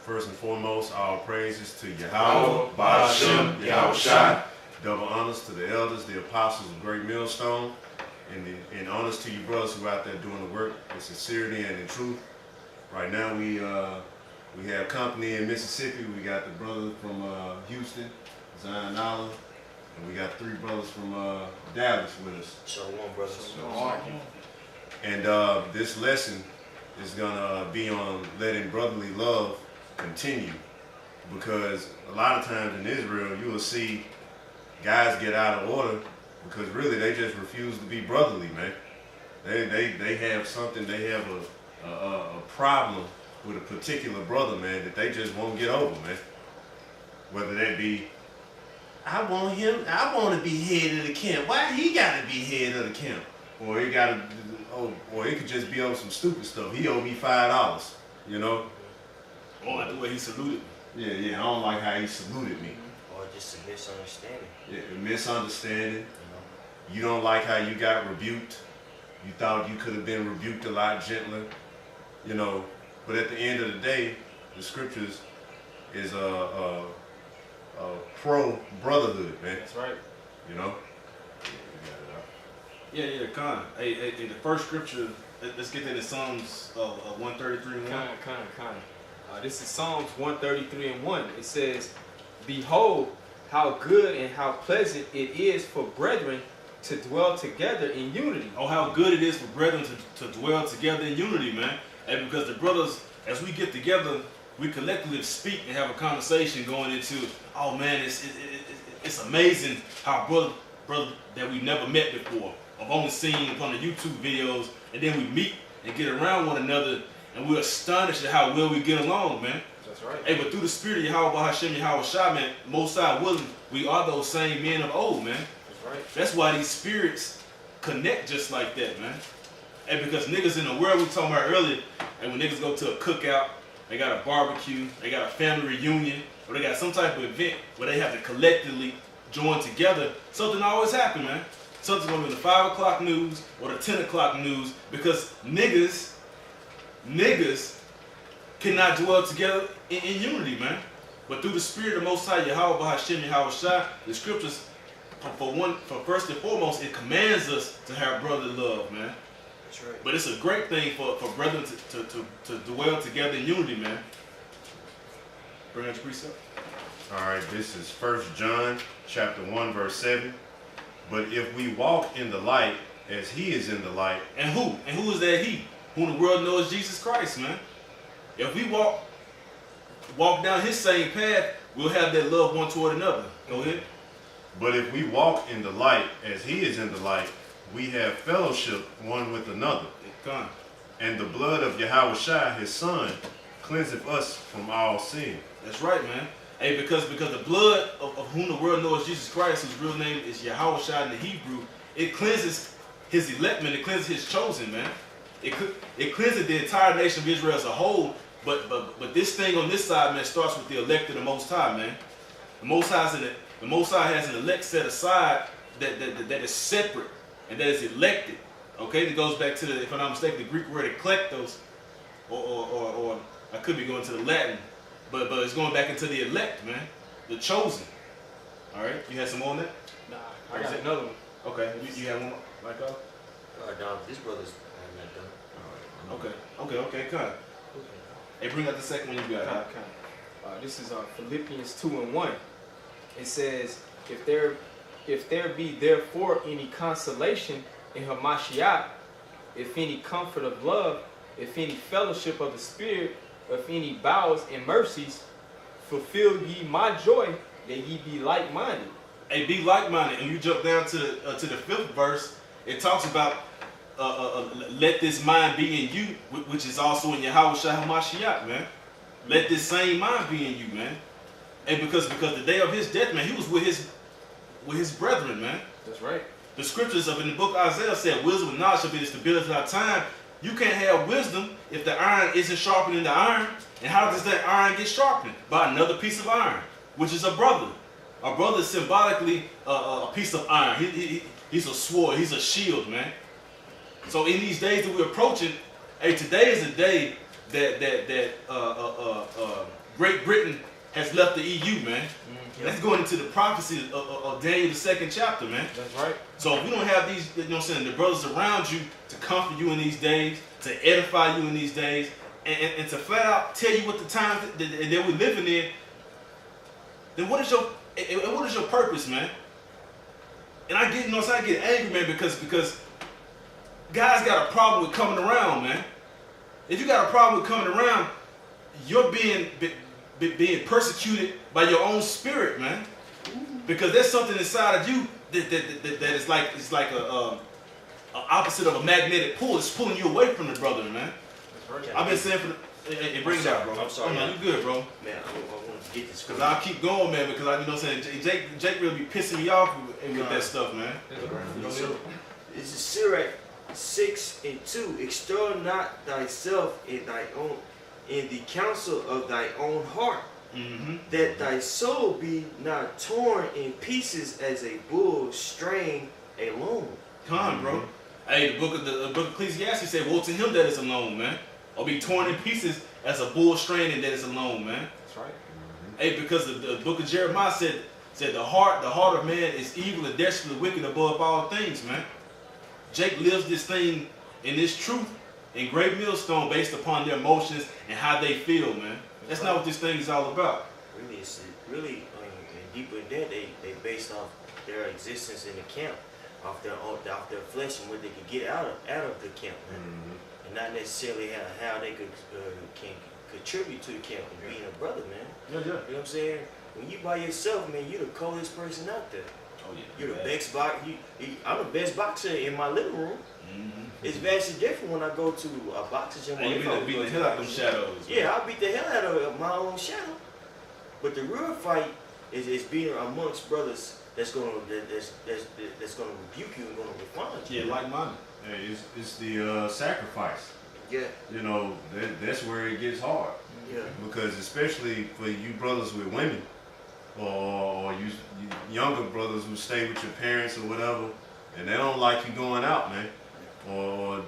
First and foremost, all praises to Yahweh, Ba'ashem, Yahushua. Double honors to the elders, the apostles of Great Millstone, and honors to you brothers who are out there doing the work in sincerity and in truth. Right now we have company in Mississippi. We got the brother from Houston, Zion Nala, and we got 3 brothers from Dallas with us. Shalom, brothers. And this lesson is gonna be on letting brotherly love continue, because a lot of times in Israel you will see guys get out of order because really they just refuse to be brotherly, man. They have something, they have a problem with a particular brother, man, that they just won't get over, man. Whether that be, I want to be head of the camp. Why he gotta be head of the camp? Or or it could just be over some stupid stuff. He owe me $5, you know? I don't like the way he saluted me. Yeah, I don't like how he saluted me. Or just a misunderstanding. Yeah, misunderstanding. You don't like how you got rebuked. You thought you could have been rebuked a lot gentler, you know. But at the end of the day, the scriptures is a pro brotherhood, man. That's right. You know. Yeah, Con. Hey, the first scripture. Let's get that in Psalms 133 and 1. Con. This is Psalms 133 and 1. It says, "Behold, how good and how pleasant it is for brethren to dwell together in unity." Oh, how good it is for brethren to dwell together in unity, man. And because the brothers, as we get together, we collectively speak and have a conversation going into, oh man, it's amazing how brother that we've never met before. I've only seen upon the YouTube videos, and then we meet and get around one another, and we're astonished at how well we get along, man. That's right. Hey, but through the spirit of Yahweh, Ba'ashem, Yahushua, man, most high willing, we are those same men of old, man. That's right. That's why these spirits connect just like that, man. And because niggas in the world, we talking about earlier, and when niggas go to a cookout, they got a barbecue, they got a family reunion, or they got some type of event where they have to collectively join together, something always happen, man. Something's gonna be in the 5 o'clock news or the 10 o'clock news, because niggas cannot dwell together in unity, man. But through the spirit of Most High, Yahweh, Ba'ashem, Yahushua, the scriptures, for first and foremost, it commands us to have brotherly love, man. That's right. But it's a great thing for brethren to dwell together in unity, man. Bring that precept. All right, this is 1 John chapter 1 verse 7. But if we walk in the light as he is in the light. And who? And who is that he? Who the world knows Jesus Christ, man. If we walk down his same path, we'll have that love one toward another. Go ahead. But if we walk in the light as he is in the light, we have fellowship one with another. Come. And the blood of Yahushua, his son, cleanseth us from all sin. That's right, man. Hey, because the blood of whom the world knows Jesus Christ, whose real name is Yahushua in the Hebrew, it cleanses his elect, man. It cleanses his chosen, man. It cleanses the entire nation of Israel as a whole. But this thing on this side, man, starts with the elect of the Most High, man. The Most High has an elect set aside that is separate and that is elected. Okay, it goes back to the, if I'm not mistaken, the Greek word eklektos, or I could be going to the Latin. But it's going back into the elect, man. The chosen. All right? You had some more on that? Nah, I got another one. Okay. You have one more? Michael? No, this brother's not done. Okay, come on. Hey, bring out the second one you got. Okay. This is Philippians 2 and 1. It says, if there be therefore any consolation in Hamashiach, if any comfort of love, if any fellowship of the Spirit, if any bowels and mercies, fulfill ye my joy, that ye be like-minded. Hey, be like-minded. And you jump down to the 5th verse. It talks about let this mind be in you, which is also in Yahushua HaMashiach, man. Let this same mind be in you, man. And because the day of his death, man, he was with his brethren, man. That's right. The scriptures in the book of Isaiah said, wisdom and knowledge shall be the stability of our time. You can't have wisdom if the iron isn't sharpening the iron. And how does that iron get sharpened? By another piece of iron, which is a brother. A brother is symbolically a piece of iron. He's a sword. He's a shield, man. So in these days that we're approaching, hey, today is a day that Great Britain has left the EU, man. That's going into the prophecy of Daniel, the 2nd chapter, man. That's right. So if we don't have these, you know what I'm saying, the brothers around you to comfort you in these days, to edify you in these days, and to flat out tell you what the times that we're living in, then what is your purpose, man? And I get, you know what I'm saying, I get angry, man, because guys got a problem with coming around, man. If you got a problem with coming around, you're being persecuted by your own spirit, man. Because there's something inside of you that is like, it's like a opposite of a magnetic pull. It's pulling you away from the brother, man. I've been saying bring it out, bro. I'm sorry. Man, you good, bro. Man, I want to get this. Because I'll keep going, man, because you know what I'm saying, Jake really be pissing me off with that stuff, man. So, this is Sirach 6:2. Extol not thyself in the counsel of thy own heart, that thy soul be not torn in pieces as a bull straying alone. Come on, bro. Hey, the book of Ecclesiastes said, "Woe to him that is alone, man, or be torn in pieces as a bull straining that is alone, man." That's right. Hey, because the book of Jeremiah said the heart of man is evil and desperately wicked above all things, man. Jake lives this thing in this truth in great millstone based upon their emotions and how they feel, man. That's not what this thing is all about. Really, it's really deeper than that. They based off their existence in the camp, off their flesh and what they could get out of the camp, man. And not necessarily how they can contribute to the camp and being a brother, man. Yeah. You know what I'm saying? When you by yourself, man, you're the coldest person out there. Oh yeah. You're the best I'm the best boxer in my living room. It's vastly different when I go to a boxing gym. Hey, you beat the hell out of them shadows. Man. Yeah, I beat the hell out of my own shadow. But the real fight is being amongst brothers that's gonna rebuke you and gonna refine you. Yeah, like mine. Hey, it's the sacrifice. Yeah. You know, that's where it gets hard. Yeah. Because especially for you brothers with women, or you younger brothers who stay with your parents or whatever, and they don't like you going out, man. Or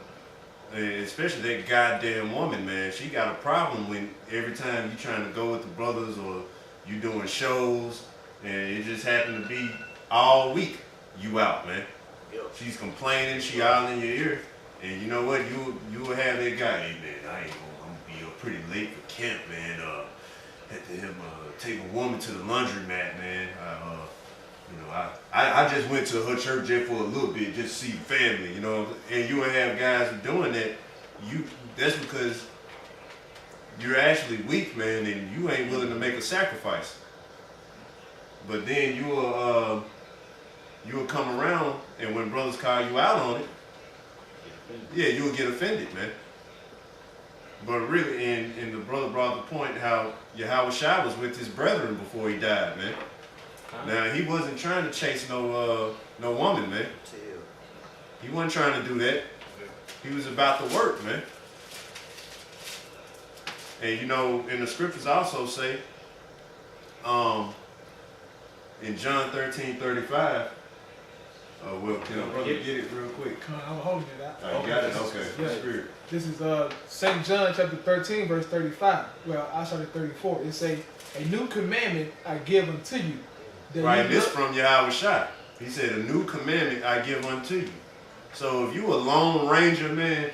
especially that goddamn woman, man. She got a problem when every time you trying to go with the brothers or you doing shows, and it just happened to be all week you out, man. Yep. She's complaining, she all in your ear, and you know what? You will have that guy, hey man, I'm gonna be pretty late for camp, man. Had to take a woman to the laundromat, man. You know, I just went to her church just for a little bit, just to see family, you know. And you will have guys who doing that. That's because you're actually weak, man, and you ain't willing to make a sacrifice. But then you will come around, and when brothers call you out on it, yeah, you'll get offended, man. But really, and the brother brought the point how Yahweh Shai was with his brethren before he died, man. Now, he wasn't trying to chase no woman, man. He wasn't trying to do that. He was about the work, man. And you know, in the scriptures also say, in John 13:35, well, can a brother get it real quick? I'm holding it out. Oh, you got it? Okay. Yeah. Spirit. This is St. John chapter 13, verse 35. Well, I started 34. It say, "A new commandment I give unto you." that Right, you this look-" from Yahweh Shai. He said, "A new commandment I give unto you." So if you a lone ranger, man,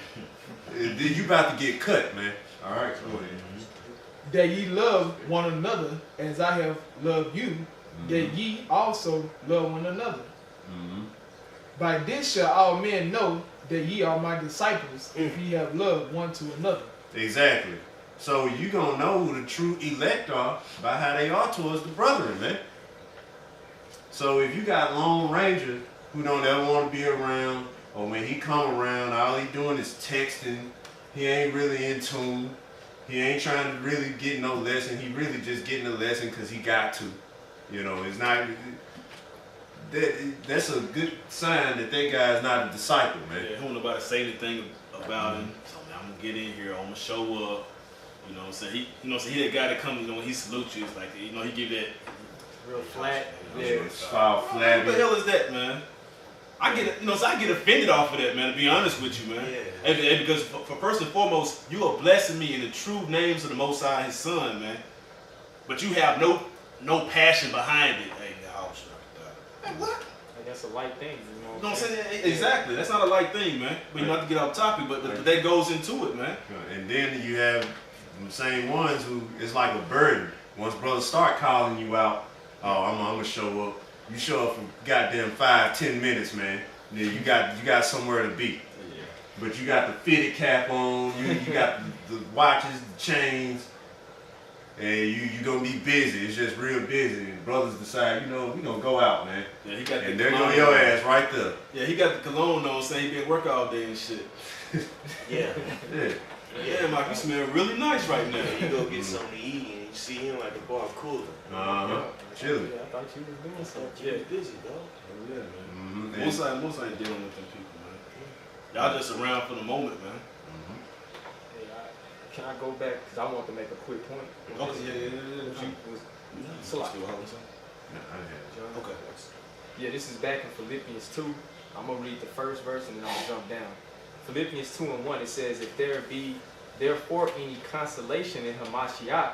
you about to get cut, man. All right, go ahead. that ye love one another as I have loved you, that ye also love one another. By this shall all men know that ye are my disciples, if ye have loved one to another. Exactly. So you gonna know who the true elect are by how they are towards the brethren, man. So if you got Lone Ranger who don't ever want to be around, or when he come around, all he doing is texting, he ain't really in tune, he ain't trying to really get no lesson, he really just getting a lesson because he got to. You know, it's not, that's a good sign that that guy's not a disciple, man. Yeah, who nobody say anything about him. So man, I'm gonna get in here, I'm gonna show up. You know what I'm saying? He that guy that comes, you know, when he salutes you, it's like, you know, he give that Real flat. Yeah, foul what flabby. the hell is that, man? I get, you know, so I get offended off of that, man. To be honest with you, man. Yeah. And because for first and foremost, you are blessing me in the true names of the Most High, His Son, man. but you have no passion behind it. Hey, hey, what? And that's a light thing, you know. You know what I'm saying? Exactly. That's not a light thing, man. But you don't have to get off topic, but that goes into it, man. And then you have the same ones who it's like a burden. Once brothers start calling you out, oh, I'm gonna show up. You show up for goddamn 5-10 minutes, man. Then you got somewhere to be. Yeah. But you got the fitted cap on. You got the watches, the chains, and you gonna be busy. It's just real busy. And brothers decide, we gonna go out, man. Yeah, he got And the there go cologne. your ass right there. Yeah, he got the cologne on, saying he been work all day and shit. Yeah. Yeah. Yeah, Mike, you smell really nice right now. You go get something to eat and you see him at the bar cooler. Chilling. Yeah, I thought you was doing something. Yeah, busy, dog. Oh, yeah, man. Mm-hmm. Most ain't dealing with them people, man. Y'all just around for the moment, man. Hey, can I go back? Because I want to make a quick point. Okay, yeah. What you was Still hollering something? John? Okay. Yeah, this is back in Philippians 2. I'm going to read the first verse and then I'm going to jump down. Philippians 2:1, it says, if there be therefore any consolation in Hamashiach,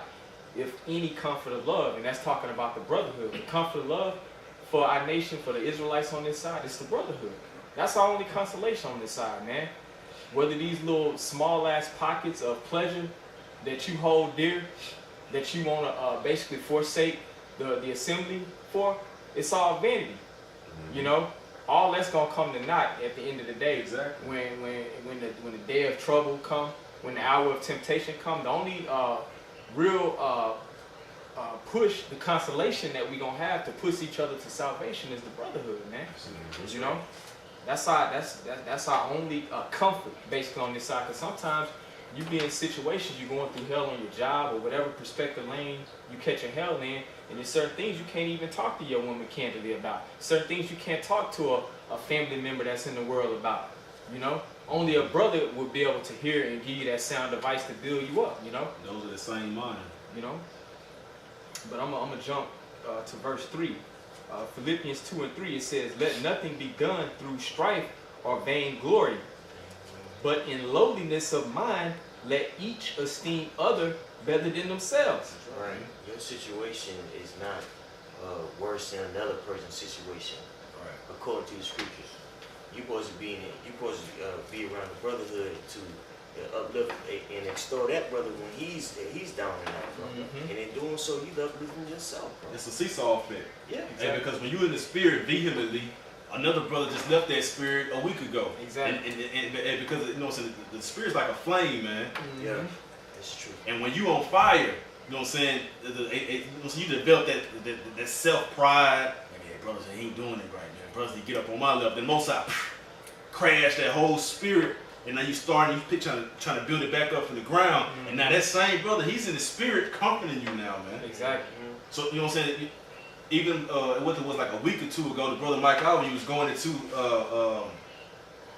if any comfort of love, and that's talking about the brotherhood, the comfort of love for our nation, for the Israelites on this side, it's the brotherhood. That's our only consolation on this side, man. Whether these little small ass pockets of pleasure that you hold dear, that you want to basically forsake the assembly for, it's all vanity. You know, all that's gonna come to naught at the end of the day. Exactly. When the day of trouble come, when the hour of temptation come, the only real push, the consolation that we gonna have to push each other to salvation is the brotherhood, man. You know, that's our only comfort basically on this side. Because sometimes you be in situations, you're going through hell on your job or whatever perspective lane you catch your hell in, and there's certain things you can't even talk to your woman candidly about. Certain things you can't talk to a family member that's in the world about. You know, only a brother would be able to hear and give you that sound advice to build you up. You know. Those are the same mind. You know. But I'm gonna jump to verse 3. Philippians 2:3, it says, let nothing be done through strife or vain glory, but in lowliness of mind, let each esteem other better than themselves. Right. Your situation is not worse than another person's situation, Right. according to the scriptures. You're supposed to be in it. You're supposed to be around the brotherhood to uplift and extol that brother when he's down and out, bro. Mhm. And in doing so, you uplifting yourself, bro. It's a seesaw effect. Yeah. And because when you in the spirit vehemently, another brother just left that spirit a week ago. Exactly. And because so the spirit's like a flame, man. Yeah. That's true. And when you on fire, you know what I'm saying? So you develop that self pride. Yeah, brothers, they ain't doing it right, man. Brothers, they get up on my level. Then most I crash that whole spirit. And now you trying to build it back up from the ground. Mm-hmm. And now that same brother, he's in the spirit comforting you now, man. Exactly. So, you know what I'm saying? Even what it was like a week or two ago, the brother Mike Alvin, he was going into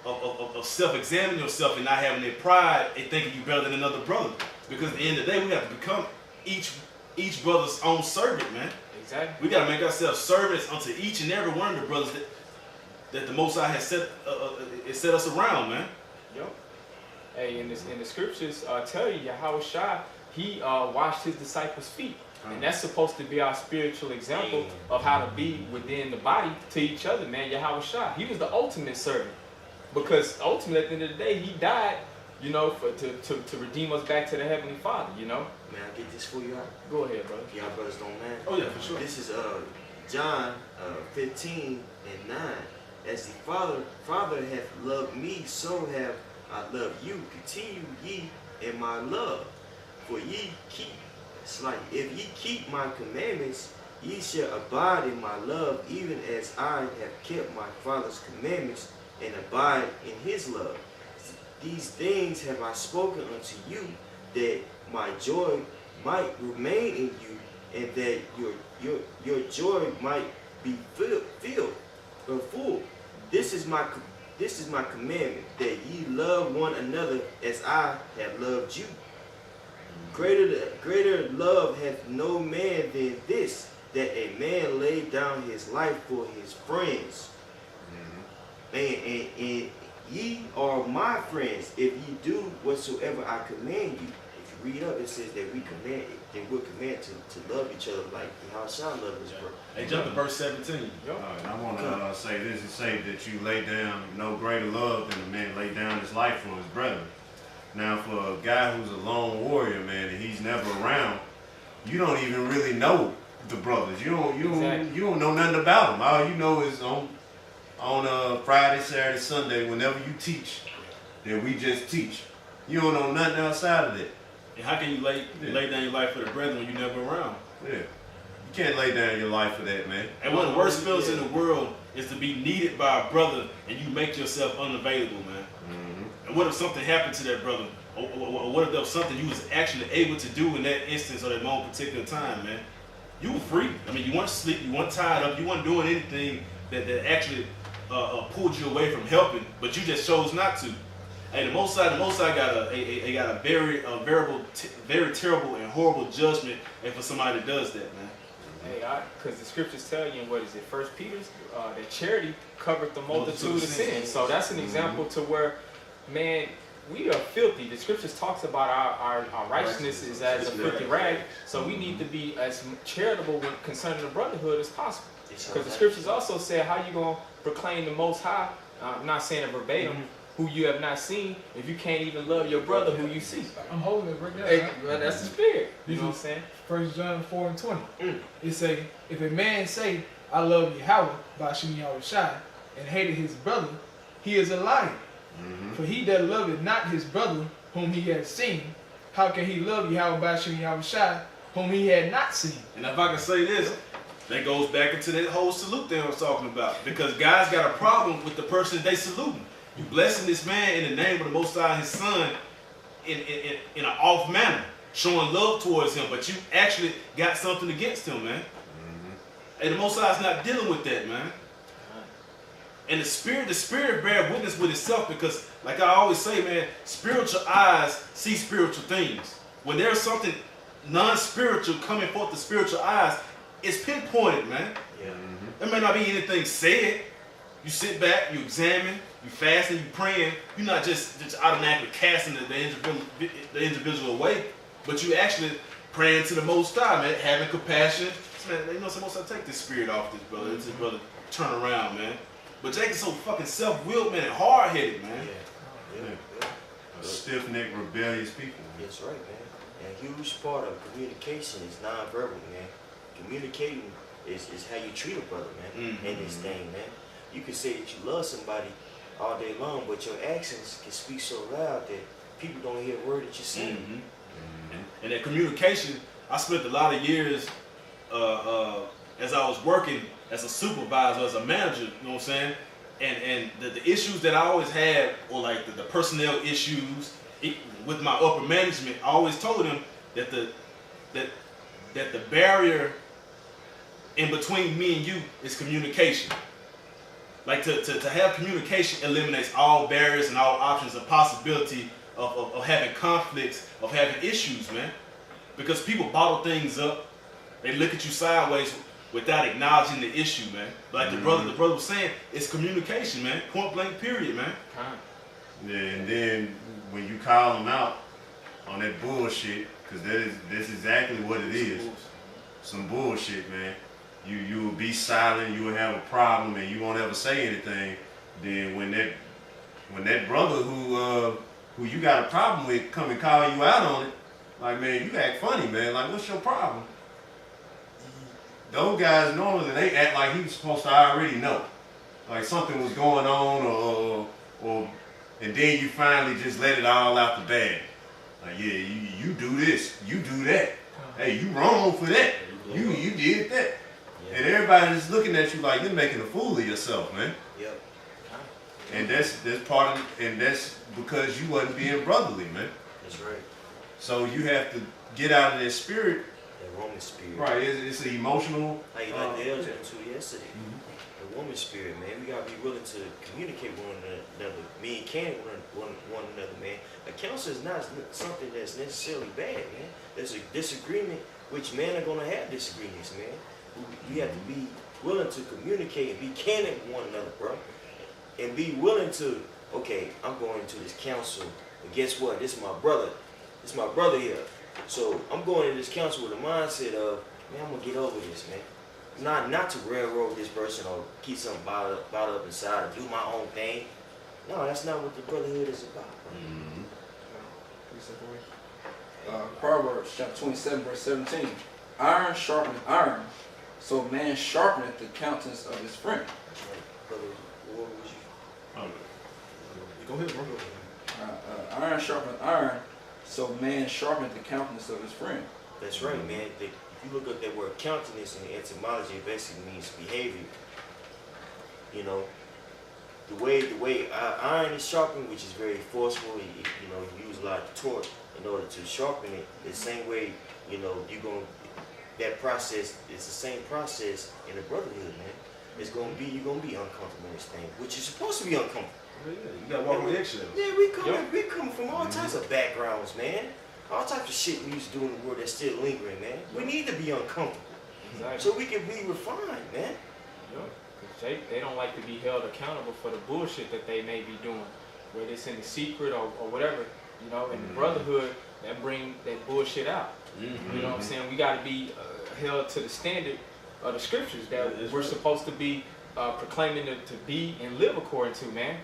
of self-examining yourself and not having that pride and thinking you better than another brother. Because at the end of the day, we have to become each brother's own servant, man. Exactly. We got to make ourselves servants unto each and every one of the brothers that the Most High has set us around, man. Yep. Hey, in the scriptures tell you, Yahweh Shai, he washed his disciples' feet. And that's supposed to be our spiritual example of how to be within the body to each other, man. Yahweh Shai, he was the ultimate servant. Because ultimately, at the end of the day, he died, you know, to redeem us back to the Heavenly Father, you know. May I get this for you out? Go ahead, brother. Y'all brothers don't mind? Oh, yeah, for sure. This is John 15:9. As the Father hath loved me, so have I loved you. Continue ye in my love. For ye keep, it's like, if ye keep my commandments, ye shall abide in my love, even as I have kept my Father's commandments and abide in his love. These things have I spoken unto you, that my joy might remain in you, and that your joy might be filled or full. This is my commandment, that ye love one another as I have loved you. Greater love hath no man than this, that a man lay down his life for his friends. And ye are my friends, if ye do whatsoever I command you. If you read up, it says that we're commanded to love each other like how shall love his brother. Hey, jump to verse 17. All right, I want to say this. It say that you lay down no greater love than a man lay down his life for his brethren. Now, for a guy who's a lone warrior, man, and he's never around, you don't even really know the brothers. You don't know nothing about them. All you know is on Friday, Saturday, Sunday, whenever you teach, then we just teach. You don't know nothing outside of that. And how can you lay down your life for the brethren when you're never around? Yeah, you can't lay down your life for that, man. And one of the worst feelings in the world is to be needed by a brother and you make yourself unavailable, man. And what if something happened to that brother? Or what if there was something you was actually able to do in that instance or that moment, particular time, man? You were free. I mean, you weren't asleep, you weren't tied up, you weren't doing anything that actually pulled you away from helping, but you just chose not to. Hey, the Most High got a very terrible and horrible judgment, and for somebody that does that, man. Hey, because the scriptures tell you in what is it, 1 Peter, that charity covered the multitude of sins. So that's an example to where, man, we are filthy. The scriptures talks about our righteousness is as a filthy rag. So we need to be as charitable when concerning the brotherhood as possible. Because the scriptures also say how you gonna proclaim the Most High. I'm not saying it verbatim. Who you have not seen, if you can't even love your brother who you see. I'm holding it right now. Hey, well, that's the spirit. You know what I'm saying? 1 John 4:20. It say, if a man say, I love Yahweh, Ba'ashem Yahushai, and hated his brother, he is a liar. For he that loveth not his brother whom he has seen, how can he love Yahweh, Ba'ashem Yahushai, whom he had not seen? And if I can say this, that goes back into that whole salute thing I was talking about. Because guys got a problem with the person they saluting. You blessing this man in the name of the Most High, his son, in an off manner, showing love towards him, but you actually got something against him, man. And the Most High is not dealing with that, man. And the spirit bear witness with itself, because, like I always say, man, spiritual eyes see spiritual things. When there's something non-spiritual coming forth the spiritual eyes, it's pinpointed, man. There may not be anything said. You sit back, you examine, you fasting, you praying. You're not just automatically casting the individual away, but you actually praying to the Most High, man, having compassion. Man, you know, Most High, take this spirit off this brother. This brother turn around, man. But Jake is so fucking self-willed, man, and hard-headed, man. Stiff-necked, rebellious people. That's right, man. And a huge part of communication is non-verbal, man. Communicating is how you treat a brother, man, in this thing, man. You can say that you love somebody all day long, but your actions can speak so loud that people don't hear a word that you're saying. And that communication, I spent a lot of years as I was working as a supervisor, as a manager, you know what I'm saying? And the issues that I always had, or like the personnel issues with my upper management, I always told them that the barrier in between me and you is communication. Like to have communication eliminates all barriers and all options of possibility of having conflicts, of having issues, man. Because people bottle things up, they look at you sideways without acknowledging the issue, man. Like the brother was saying, it's communication, man. Point blank, period, man. Yeah, and then when you call them out on that bullshit, because that's exactly what it is. Some bullshit, man. You will be silent, you will have a problem, and you won't ever say anything. Then when that brother who you got a problem with come and call you out on it, like, man, you act funny, man. Like, what's your problem? Those guys normally, they act like he was supposed to already know. Like something was going on, or and then you finally just let it all out the bag. Like, yeah, you do this, you do that. Hey, you wrong for that. You did that. And everybody just looking at you like you're making a fool of yourself, man. Yep. And that's part of it, and that's because you wasn't being brotherly, man. That's right. So you have to get out of that spirit. That woman spirit. Right, it's an emotional. How you like the elder to yesterday. The woman spirit, man. We gotta be willing to communicate with one another. Me and Candy one another, man. A counsel is not something that's necessarily bad, man. There's a disagreement, which men are gonna have disagreements, man. We have to be willing to communicate and be candid with one another, bro. And be willing to, okay, I'm going to this council, but guess what? This is my brother. It's my brother here. So I'm going to this council with a mindset of, man, I'm gonna get over this, man. Not to railroad this person or keep something bottled up inside or do my own thing. No, that's not what the brotherhood is about. Mm-hmm. Proverbs chapter 27, verse 17. Iron sharpeneth iron, so man sharpeneth the countenance of his friend. That's right. Brother, what was you? Go ahead, bro. Iron sharpeneth iron, so man sharpeneth the countenance of his friend. That's right, man. If you look up that word countenance in the etymology, it basically means behavior. You know, the way iron is sharpened, which is very forceful, you use a lot of torque in order to sharpen it. The same way, that process, it's the same process in the brotherhood, man. You're gonna be uncomfortable in this thing, which is supposed to be uncomfortable. Yeah, you gotta walk on eggshells. Yeah, we come from all types of backgrounds, man. All types of shit we used to do in the world that's still lingering, man. We need to be uncomfortable Exactly. so we can be refined, man. Because they don't like to be held accountable for the bullshit that they may be doing, whether it's in the secret or whatever. In the brotherhood, that bring that bullshit out. Mm-hmm. You know what I'm saying? We got to be held to the standard of the scriptures that we're supposed to be proclaiming to be and live according to, man.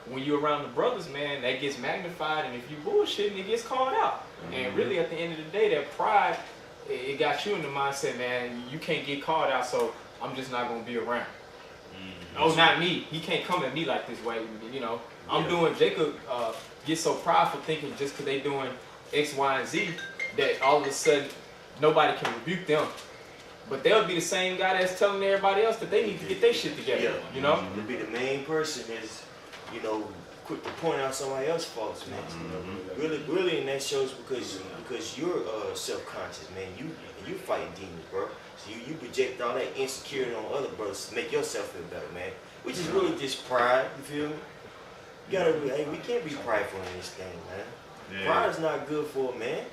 When you're around the brothers, man, that gets magnified, and if you bullshitting, it gets called out. Mm-hmm. And really, at the end of the day, that pride, it got you in the mindset, man, you can't get called out, so I'm just not going to be around. Mm-hmm. Oh, not me. He can't come at me like this way, I'm doing, Jacob gets so prideful thinking just because they doing X, Y, and Z, that all of a sudden, nobody can rebuke them. But they'll be the same guy that's telling everybody else that they need to get their shit together, To be the main person is, quick to point out somebody else's faults, man. Really, and that shows because you're self-conscious, man. You fighting demons, bro. So you project all that insecurity on other brothers to make yourself feel better, man. Which is really just pride. You feel me? We can't be prideful in this thing, man. Yeah. Pride is not good for a man.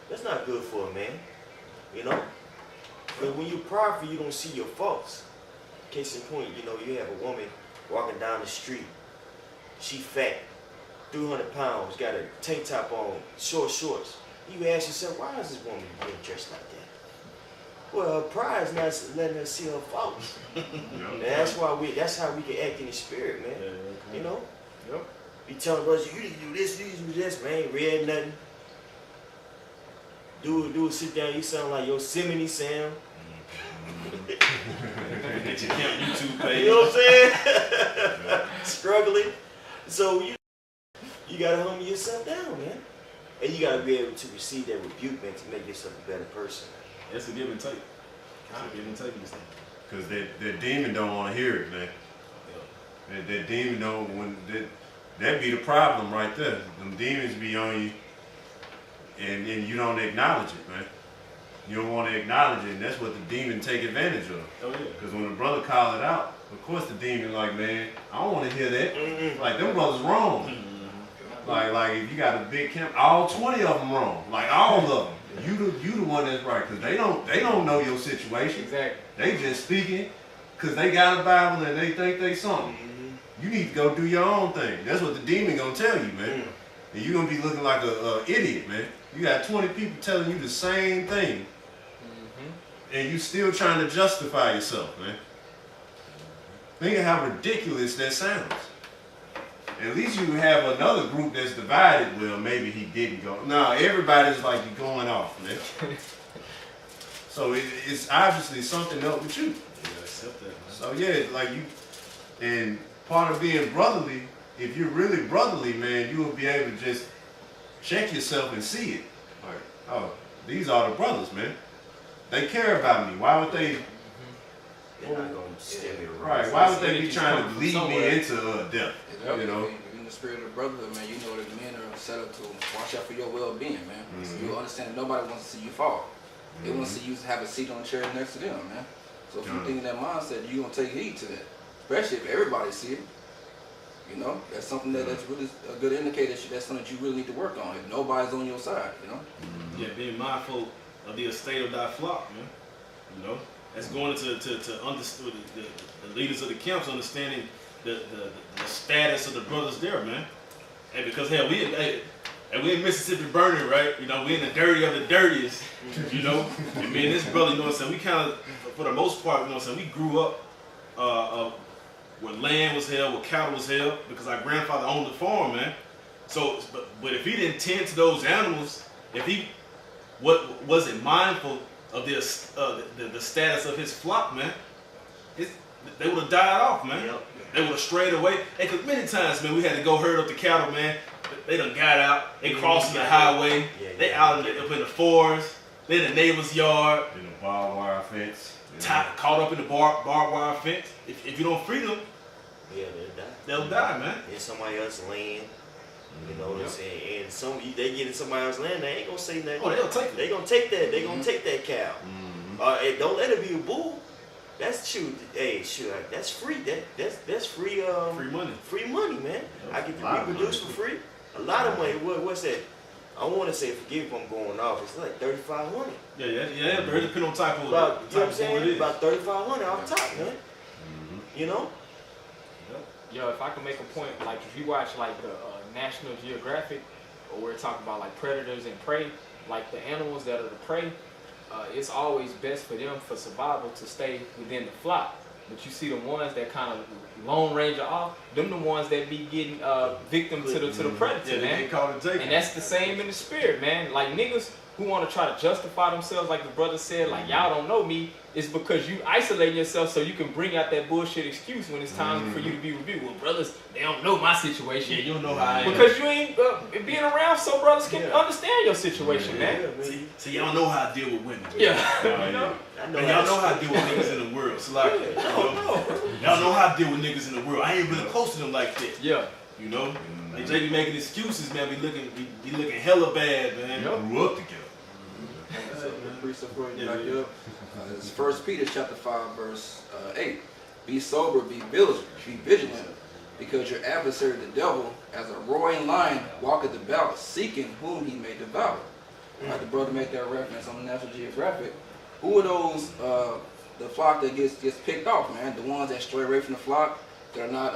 That's not good for a man. But when you're prideful, you don't see your faults. Case in point, you have a woman walking down the street. She fat, 300 pounds, got a tank top on, short shorts. You ask yourself, why is this woman being dressed like that? Well, her pride is not letting her see her faults. And that's how we can act in the spirit, man. Yep. You telling brothers, you need to do this, you need to do this, man. Ain't read nothing. Do sit down, you sound like Yosemite Sam. Get your camp YouTube page. You know what I'm saying? Struggling. So you gotta humble yourself down, man. And you gotta be able to receive that rebuke, man, to make yourself a better person. It's a give and take. It's a give and take in this thing. Because that demon don't want to hear it, man. That demon don't that be the problem right there. Them demons be on you, and you don't acknowledge it, man. You don't want to acknowledge it, and that's what the demon take advantage of. Oh yeah. Because when the brother call it out, of course the demon like, man, I don't want to hear that. Like, them brothers wrong. Like if you got a big camp, all 20 of them wrong. Like, all of them. You the one that's right, because they don't know your situation. Exactly. They just speaking because they got a Bible and they think they something. You need to go do your own thing. That's what the demon gonna tell you, man. And you're gonna be looking like a idiot, man. You got 20 people telling you the same thing, and you still trying to justify yourself, man. Think of how ridiculous that sounds. At least you have another group that's divided. Well, maybe he didn't go. No, everybody's like going off, man. So it's obviously something up with you. Yeah, accept that, man. So yeah, like and part of being brotherly, if you're really brotherly, man, you will be able to just check yourself and see it. Like, oh, these are the brothers, man. They care about me. Why would they? They're not gonna steer me wrong. Right? Why would they be trying to lead me into death? Exactly. You know. If you're in the spirit of the brotherhood, man, you know that men are set up to watch out for your well-being, man. So you understand that nobody wants to see you fall. They want to see you have a seat on the chair next to them, man. So if you think in that mindset, you're gonna take heed to that. Especially if everybody see it. That's something that's really a good indicator that's something that you really need to work on. If nobody's on your side, Yeah, being mindful of the estate of thy flock, man. That's going to understand the leaders of the camps understanding the status of the brothers there, man. And because hell, And we in Mississippi burning, right? You know, we in the dirty of the dirtiest, you know? And me and this brother, you know what I'm saying, we kind of, for the most part, you know what I'm saying, we grew up where land was held, where cattle was held, because our grandfather owned the farm, man. So, but if he didn't tend to those animals, if he wasn't mindful of the status of his flock, man, they would have died off, man. Yep. They would have strayed away. And cause many times, man, we had to go herd up the cattle, man. They done got out. They crossing the highway. They out up in the forest. They in the neighbor's yard. In the barbed wire fence. Caught up in the barbed wire fence. If you don't free them, Yeah, they'll die. they'll die, man. In somebody else's land. You know what I'm saying? And they get in somebody else's land, they ain't gonna say nothing. Oh, they'll take it. They gonna take that. They gonna take that cow. And don't let it be a bull. That's that's free. That's free. Free money. Free money, man. I get A to lot of reproduce money. for free. A lot of money. What's that? I want to say, forgive if I'm going off. It's like 3,500. Yeah. It depends on type of About, you know what I'm type of bull it saying? is. About 3,500 off top, man. You know? Yo, if I can make a point, like if you watch like the National Geographic, or we're talking about like predators and prey, like the animals that are the prey, it's always best for them for survival to stay within the flock. But you see the ones that kind of lone ranger off, them the ones that be getting victim to the predator, Yeah, they man. get caught and taken. And that's the same in the spirit, man. Like niggas who want to try to justify themselves, like the brother said, like y'all don't know me, is because you isolate yourself so you can bring out that bullshit excuse when it's time for you to be reviewed. Well, brothers, they don't know my situation. Yeah, you don't know how I am. Because you ain't being around so brothers can understand your situation, man. See, y'all know how I deal with women. Yeah. I And know y'all know how I deal with niggas in the world. So like, y'all know how I deal with niggas in the world. I ain't really close to them like that. Yeah. You know? Like they be making excuses, man. Be looking hella bad, man. Grew up together. Precept for you Yeah, back yeah. up. It's 1 Peter chapter 5, verse 8. Be sober, be vigilant, because your adversary the devil, as a roaring lion, walketh about, seeking whom he may devour. Like the brother made that reference on the National Geographic. Who are those, the flock that gets picked off, man? The ones that stray away from the flock, that are not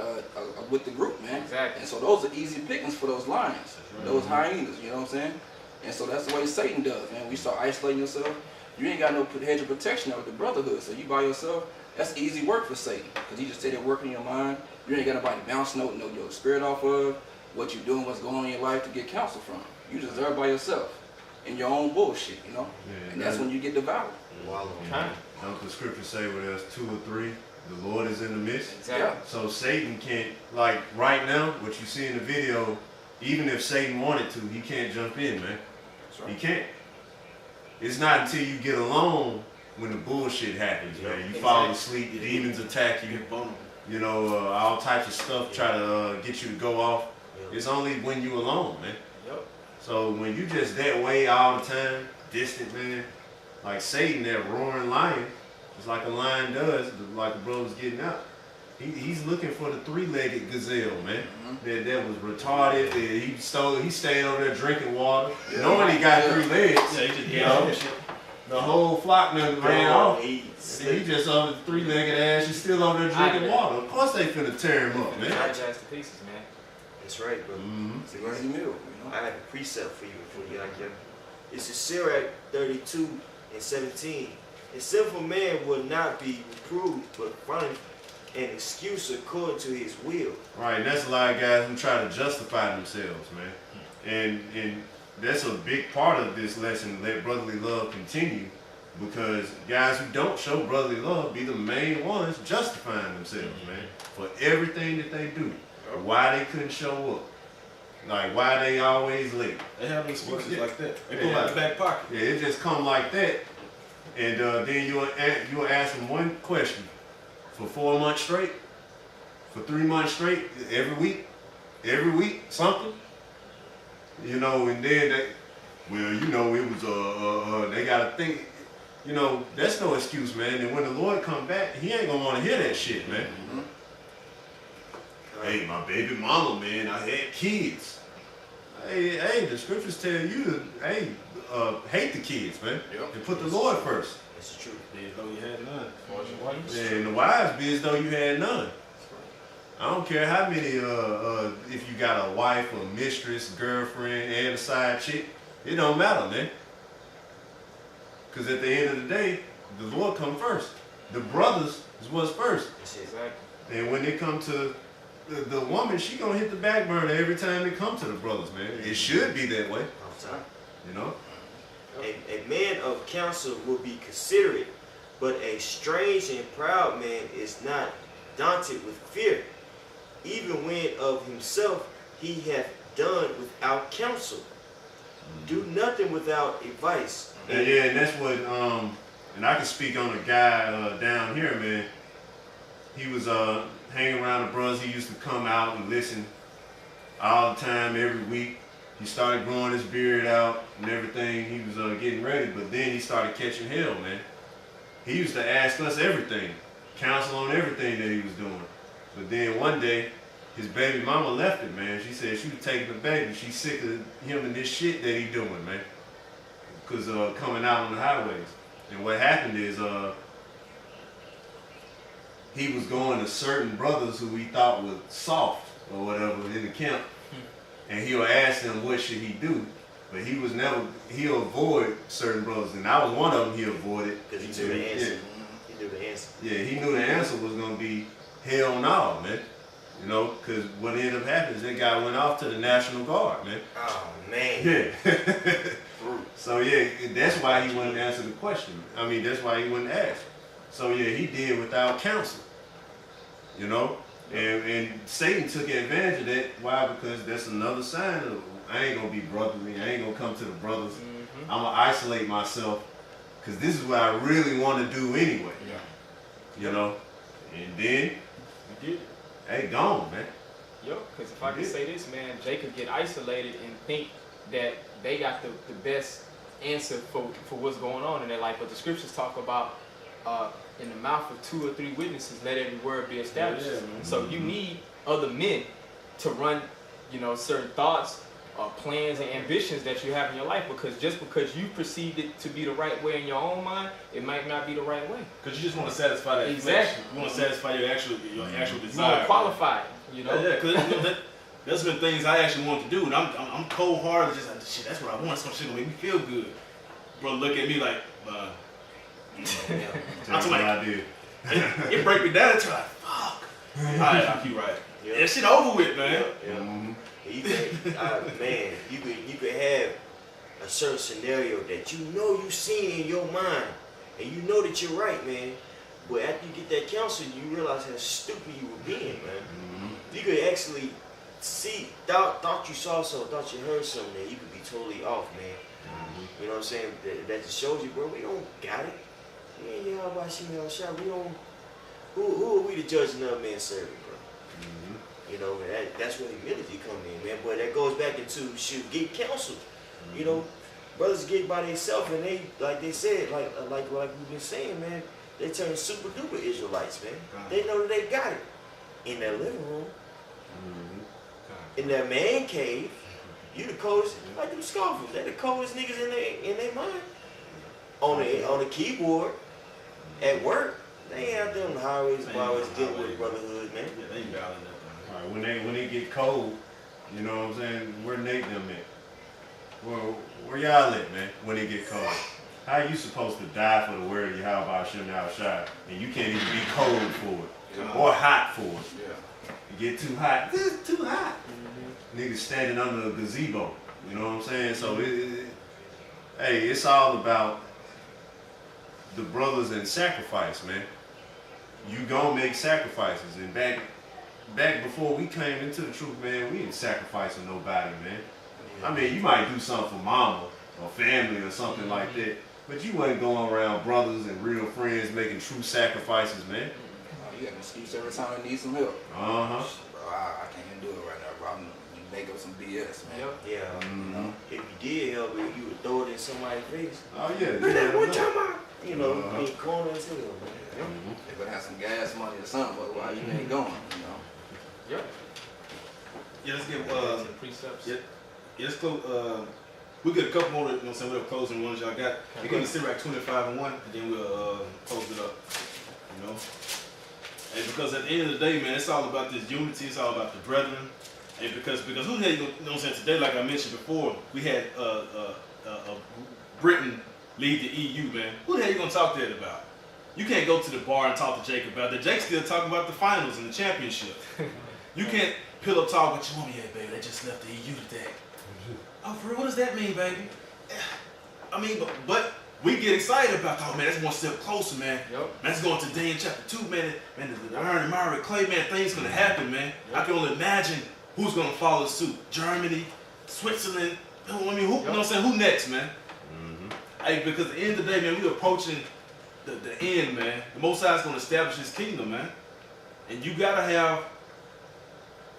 with the group, man. Exactly. And so those are easy pickings for those lions, those hyenas, you know what I'm saying? And so that's the way Satan does, man. We start isolating yourself. You ain't got no hedge of protection with the brotherhood. So you by yourself, that's easy work for Satan. Because he just stay there working in your mind. You ain't got nobody to bounce know your spirit off of, what you're doing, what's going on in your life to get counsel from. You just there by yourself in your own bullshit, you know? Yeah, And that's when you get devoured. Don't the scripture say where there's 2 or 3, the Lord is in the midst? Exactly. So Satan can't, like right now, what you see in the video, even if Satan wanted to, he can't jump in, man. He can't. It's not until you get alone when the bullshit happens, man. You fall asleep, the demons attack you, you know, all types of stuff try to get you to go off. It's only when you alone, man. Yep. So when you just that way all the time, distant, man, like Satan, that roaring lion, just like a lion does, like the brother's getting out. He's looking for the 3-legged gazelle, man. That was retarded. He stayed over there drinking water, knowing he got 3 legs. Yeah, he just You know, the whole flock never ran off. He just over the 3-legged ass. He's still over there drinking water. Of course they finna tear him up, man. Digest the pieces, man. That's right, bro. It's an easy meal, you know? I have a precept for you like that. It's in Sirach 32:17. A sinful man will not be reproved, but find an excuse according to his will. Right, and that's a lot of guys who try to justify themselves, man. And that's a big part of this lesson, let brotherly love continue, because guys who don't show brotherly love be the main ones justifying themselves, man, for everything that they do. Why they couldn't show up. Like, why they always late. They have excuses Yeah. like that. They pull out the back pocket. Yeah, it just come like that. And then you'll ask them one question for 4 months straight, for 3 months straight, every week, something. You know, and then they, well, you know, it was, they gotta think, you know, that's no excuse, man. And when the Lord come back, he ain't gonna wanna hear that shit, man. Hey, my baby mama, man, I had kids. Hey, the scriptures tell you to, hate the kids, man. Yep. And put the Lord first. That's the truth. Be as though you had none. As far as your wife. And the wives be as though you had none. I don't care how many, if you got a wife, a mistress, girlfriend, and a side chick, it don't matter, man. Because at the end of the day, the Lord come first. The brothers is what's first. That's it. Exactly. And when it come to the woman, she gonna hit the back burner every time it come to the brothers, man. It should be that way, All the time. you know? A man of counsel will be considerate, but a strange and proud man is not daunted with fear, even when of himself he hath done without counsel. Do nothing without advice. And yeah, and that's what, and I can speak on a guy down here, man. He was hanging around the brothers. He used to come out and listen all the time, every week. He started growing his beard out and everything. He was getting ready, but then he started catching hell, man. He used to ask us everything, counsel on everything that he was doing. But then one day, his baby mama left him, man. She said she was taking the baby. She's sick of him and this shit that he doing, man. Because coming out on the highways. And what happened is he was going to certain brothers who he thought was soft or whatever in the camp. And he'll ask them what should he do. But he'll avoid certain brothers. And I was one of them he avoided. Because he knew the answer. He knew the answer. Yeah, he knew the answer was going to be hell no, man. You know, because what ended up happening is that guy went off to the National Guard, man. Oh, man. Yeah. So, yeah, that's why he wouldn't answer the question. I mean, that's why he wouldn't ask. So, yeah, he did without counsel. You know? And Satan took advantage of that. Why? Because that's another sign of, I ain't going to be brotherly. I ain't going to come to the brothers. Mm-hmm. I'm going to isolate myself. Because this is what I really want to do anyway. Yeah. You know? And then, We did. hey, gone, man. Yep, because if I can say this, man, Jacob get isolated and think that they got the best answer for what's going on in their life. But the scriptures talk about in the mouth of 2 or 3 witnesses, let every word be established. Yeah, man. So you need other men to run, certain thoughts, plans, and ambitions that you have in your life. Because just because you perceived it to be the right way in your own mind, it might not be the right way. Because you just want to satisfy that Exactly. flesh. You want to satisfy your actual You want desire. to qualify, you know. Yeah, because there's been things I actually want to do, and I'm cold hearted. Just like, shit, that's what I want. Some shit gonna make me feel good. Bro, look at me like, That's what I did. it break me down until like, fuck. All right, I'll keep right. Yeah. That shit over with, man. Yeah. Mhm. You can, man, you could have a certain scenario that you seen in your mind, and you know that you're right, man. But after you get that counsel, you realize how stupid you were being, man. Mhm. You could actually thought you saw something, thought you heard something, that you could be totally off, man. You know what I'm saying? That just shows you, bro. We don't got it. We ain't y'all watching y'all shot. We don't. Who are we to judge another man's servant, bro? Mhm. You know, that's where humility come in, man. But that goes back into get counsel. You know, brothers get by themselves and they, like they said, like we've been saying, man, they turn super duper Israelites, man. They know that they got it in their living room, Mhm. in their man cave. You the coldest, like them scoffers. They the coldest niggas in their mind. On the keyboard, at work, they ain't out there on the highways, byways, get with brotherhood, man. Yeah, they ain't battling that. All right, when they get cold, you know what I'm saying? Where Nate them at? Where y'all at, man? When they get cold, how you supposed to die for the word of Yahweh Hashem Yahushua, and you can't even be cold for it or hot for it? Yeah. You get too hot, it's too hot. Niggas standing under a gazebo, you know what I'm saying? So hey, it's all about the brothers and sacrifice, man. You gonna make sacrifices, and back before we came into the truth, man, we ain't sacrificing nobody, man. I mean, you might do something for mama or family or something like that, but you wasn't going around brothers and real friends making true sacrifices, man. You got an excuse every time you need some help. Uh-huh. Bro, I can't even do it right now, bro. You make up some BS, man. Yep. Yeah. Mhm. If you did help it, you would throw it in somebody's face. Oh yeah. Look at that one yeah. time out. You know, Uh-huh. being corny as hell, man. Mhm. They better have some gas money or something, but why you ain't going, you know? Yep. Yeah, let's get The precepts. yeah, let's close. We get a couple more. You know what I'm saying? We'll close in ones y'all got. We're going to Sirach 25:1, and then we'll close it up. You know. And because at the end of the day, man, it's all about this unity. It's all about the brethren. And because who the hell you know what I'm saying? Today, like I mentioned before, we had Britain lead the EU, man. Who the hell you gonna talk to that about? You can't go to the bar and talk to Jake about that. Jake's still talking about the finals and the championship. You can't pillow talk with your woman, yeah, baby, they just left the EU today. Oh, for real, what does that mean, baby? I mean, but we get excited about, oh man, that's one step closer, man. Yep. Man, that's going to Daniel chapter 2, man. Man, the Iron and Myra Clay, man, things gonna happen, man. Yep. I can only imagine who's gonna follow suit. Germany, Switzerland, I mean, who, you know what I'm saying? Who next, man? Hey, because at the end of the day, man, we're approaching the end, man. The Most High is gonna establish his kingdom, man. And you gotta have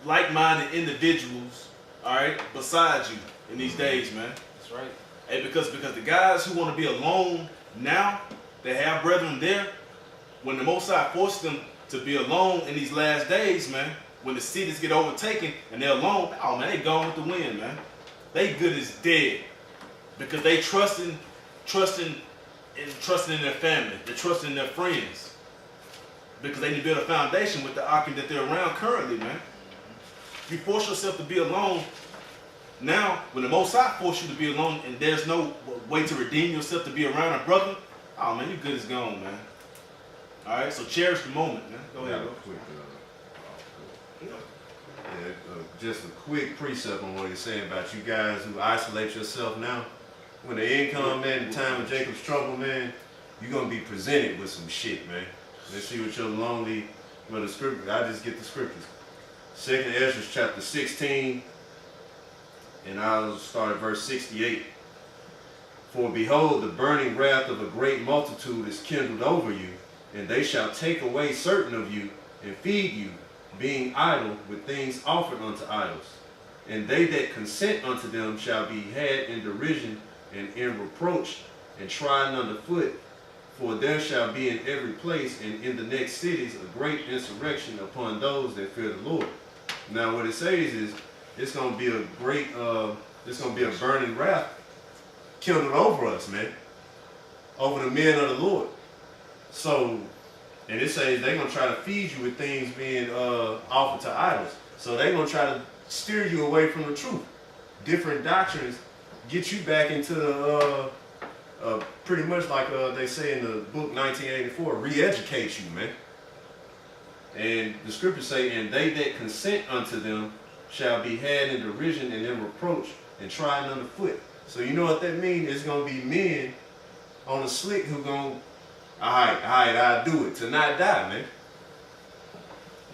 like-minded individuals, all right, beside you in these days, man. That's right. Hey, because the guys who want to be alone now, they have brethren there. When the Most High forced them to be alone in these last days, man, when the cities get overtaken and they're alone, oh man, they gone with the wind, man. They good as dead because they trusting in their family. They're trusting in their friends because they need to build a foundation with the Akim that they're around currently, man. You force yourself to be alone. Now, when the Most High force you to be alone and there's no way to redeem yourself to be around a brother, oh man, you good as gone, man. All right, so cherish the moment, man. Go ahead. Just a quick precept on what he's saying about you guys who isolate yourself now. When the end come, man, the time of Jacob's trouble, man, you're gonna be presented with some shit, man. Let's see what your lonely, well, the scripture. I just get the scriptures. 2nd Ezra chapter 16. And I'll start at verse 68. For behold, the burning wrath of a great multitude is kindled over you, and they shall take away certain of you, and feed you, being idle with things offered unto idols. And they that consent unto them shall be had in derision and in reproach, and trodden under foot. For there shall be in every place and in the next cities a great insurrection upon those that fear the Lord. Now what it says is, it's gonna be a great, it's gonna be a burning wrath kindled over us, man, over the men of the Lord. So, and it says they're gonna try to feed you with things being offered to idols. So they're gonna try to steer you away from the truth. Different doctrines get you back into the pretty much like they say in the book 1984, re-educate you, man. And the scriptures say, and they that consent unto them shall be had in derision and in reproach and trodden underfoot. So you know what that means? It's going to be men on a slick who going, all right, I'll do it to not die, man.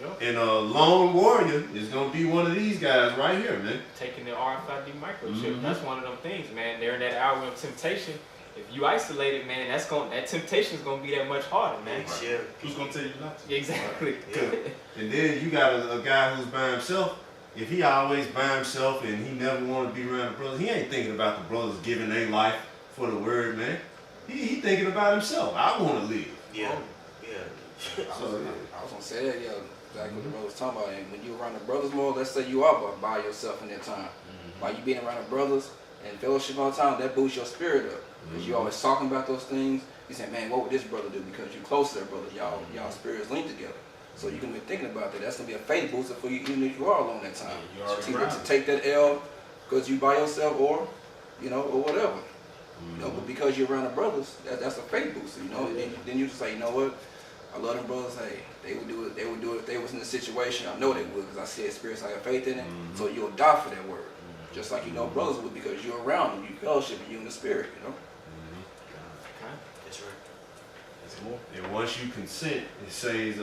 Yep. And a lone warrior is going to be one of these guys right here, man. Taking the RFID microchip. That's one of them things, man. They're in that hour of temptation. If you isolate it, man, that temptation is gonna be that much harder, man. Yeah. Who's gonna tell you not to? Exactly. Yeah. And then you got a guy who's by himself. If he always by himself and he never want to be around the brothers, he ain't thinking about the brothers giving their life for the word, man. He thinking about himself. I want to live. Yeah. Yeah. I was gonna say that, yeah, exactly what the brother was talking about. And when you around the brothers more, let's say you are by yourself in that time. By you being around the brothers and fellowship all the time, that boosts your spirit up. Because you always talking about those things. You say, man, what would this brother do? Because you're close to that brother. Y'all spirits linked together. So you can be thinking about that. That's gonna be a faith booster for you, even if you are alone that time. Yeah, you already Either grounded. to take that L because you by yourself, or or whatever. But because you're around the brothers, that's a faith booster. Then you just say, you know what? I love them brothers. Hey, they would do it. They would do it if they was in the situation. I know they would because I see experience. I have faith in it. So you'll die for that word, just like brothers would, because you're around them. You fellowship and you in the spirit. That's right. That's more. And once you consent, it says,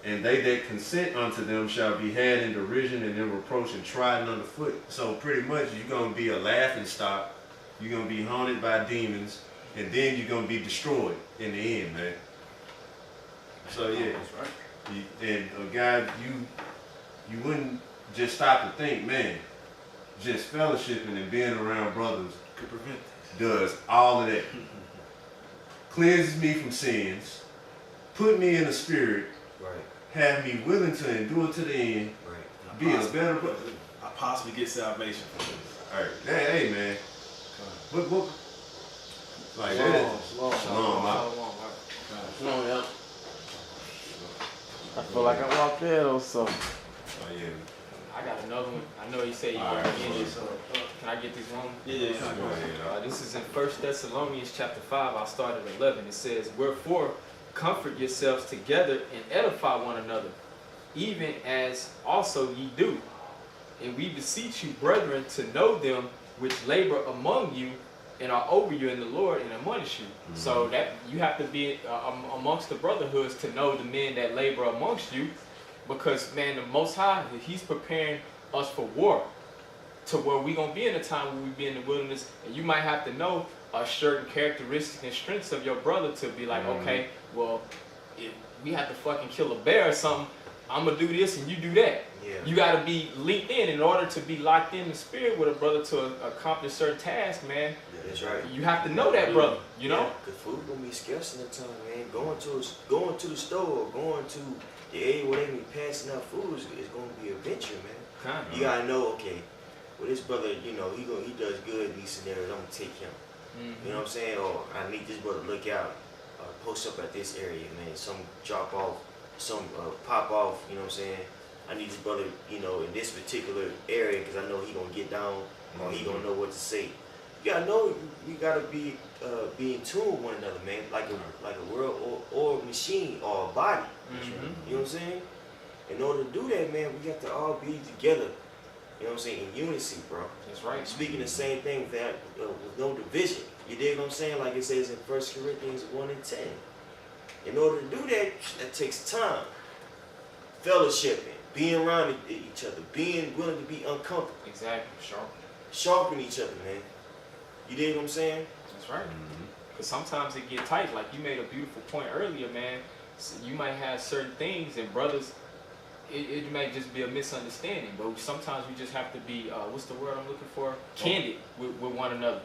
and they that consent unto them shall be had in derision and in reproach and trodden underfoot. So pretty much you're going to be a laughing stock. You're going to be haunted by demons. And then you're going to be destroyed in the end, man. So yeah. That's right. And a guy, you wouldn't just stop to think, man, just fellowshipping and being around brothers Could prevent does all of that. Cleanses me from sins, put me in the spirit, Right. have me willing to endure to the end, Right. be a better brother. I possibly get salvation from this. All right, hey man, what, like that? Shalom. Shalom, man. Shalom, Shalom, yeah. I feel like I walked in or something. Oh yeah. I got another one. I know you say you All got right, to so can I get this one? Yeah. Go ahead. This is in 1 Thessalonians chapter 5. I'll start at 11. It says, "Wherefore, comfort yourselves together and edify one another, even as also ye do. And we beseech you, brethren, to know them which labor among you and are over you in the Lord and admonish you." So that you have to be amongst the brotherhoods to know the men that labor amongst you, because man, the Most High, He's preparing us for war, to where we gonna be in a time when we be in the wilderness, and you might have to know certain characteristics and strengths of your brother to be like, okay, well, if we have to fucking kill a bear or something, I'm gonna do this and you do that. Yeah. You gotta be linked in order to be locked in the spirit with a brother to accomplish certain tasks, man. That's right. You have to know that brother, you know? Cause food gonna be scarce in the time, man. Going to the store, or going to the area where they be passing out food is gonna be a venture, man. Kinda. You gotta know, okay, well this brother, you know, he does good in these scenarios. I'm gonna take him. You know what I'm saying? Or I need this brother to look out, post up at this area, man. Some drop off, some pop off. You know what I'm saying? I need this brother, you know, in this particular area because I know he gonna get down or he gonna know what to say. You gotta know. You gotta be in tune with one another, man. Like a world or a machine or a body. You know what I'm saying? In order to do that, man, we have to all be together. You know what I'm saying? In unity, bro. That's right. Speaking the same thing with no division. You dig what I'm saying? Like it says in 1 Corinthians 1 and 10. In order to do that, that takes time. Fellowshipping, being around each other, being willing to be uncomfortable. Exactly. Sharp. Sharpen each other, man. You dig what I'm saying? That's right. Because sometimes it get tight. Like you made a beautiful point earlier, man. So you might have certain things, and brothers, it might just be a misunderstanding. But sometimes we just have to be, what's the word I'm looking for? Candid with one another,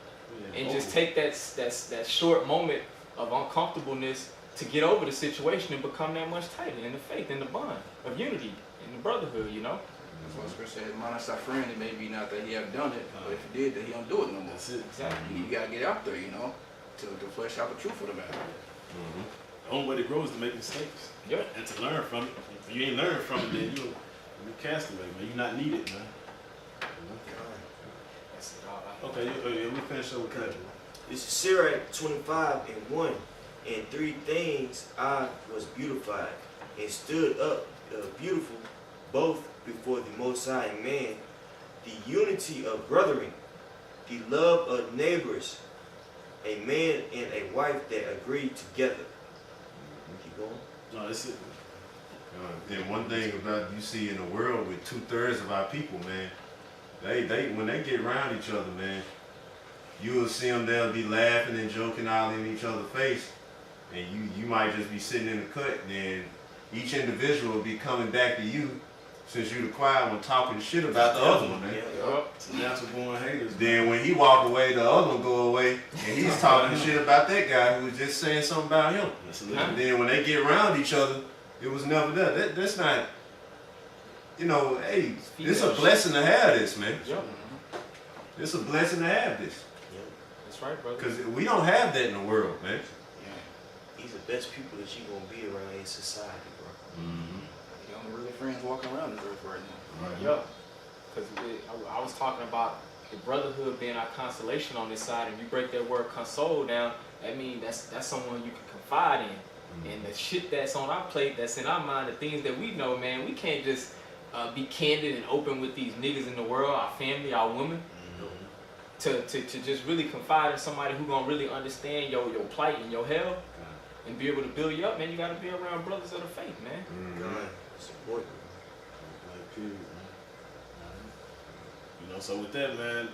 and just take that short moment of uncomfortableness to get over the situation and become that much tighter in the faith, in the bond of unity, in the brotherhood. You know. That's what Scripture says, "Minus our friend, it may be not that he have done it, but if he did, that he don't do it no more." That's it. Exactly. You gotta get out there, you know, to flesh out the truth of the matter. The only way to grow is to make mistakes. Yep. And to learn from it. If you ain't learning from it, then you're castaway, man. You're not needed, man. That's it. All right. Okay, we finish up with that. This is Sirach 25 and 1. In 3 things I was beautified and stood up beautiful, both before the Most High and man, the unity of brethren, the love of neighbors, a man and a wife that agree together. Keep going. No, that's it. And one thing about you see in the world with 2/3 of our people, man, they when they get around each other, man, you will see them. They'll be laughing and joking all in each other's face, and you might just be sitting in the cut, and then each individual will be coming back to you since you the quiet one talking shit about the other one, man. It's natural born haters. Then when he walk away, the other one go away, and he's talking shit about that guy who was just saying something about him. And then when they get around each other, it was never there. That's not, you know, hey, it's a blessing to have this, man. Yep. It's a blessing to have this. That's right, brother. Because we don't have that in the world, man. These are the best people that you're going to be around in society, bro. The only really friends walking around this earth right now. Yeah, because I was talking about the brotherhood being our consolation on this side, and you break that word console down, that means that's someone you can confide in. And the shit that's on our plate, that's in our mind, the things that we know, man, we can't just be candid and open with these niggas in the world, our family, our women, to just really confide in somebody who gonna really understand your plight and your hell, and be able to build you up, man. You gotta be around brothers of the faith, man. God, support. You know, so with that, man,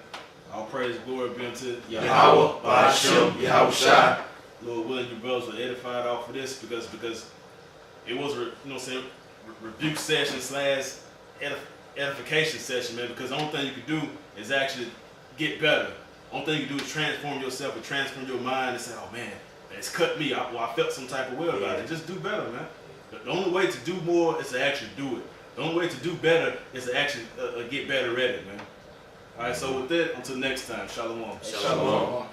all praise, glory be unto Yahweh, Ba'ashem, Yahweh Shai. Lord willing, you brothers were edified off of this because it was, you know what I'm saying, rebuke session / edification session, man, because the only thing you can do is actually get better. The only thing you can do is transform yourself and transform your mind and say, oh man, it's cut me. I felt some type of way about it. Just do better, man. The only way to do more is to actually do it. The only way to do better is to actually get better at it, man. All right, so with that, until next time, shalom. Shalom.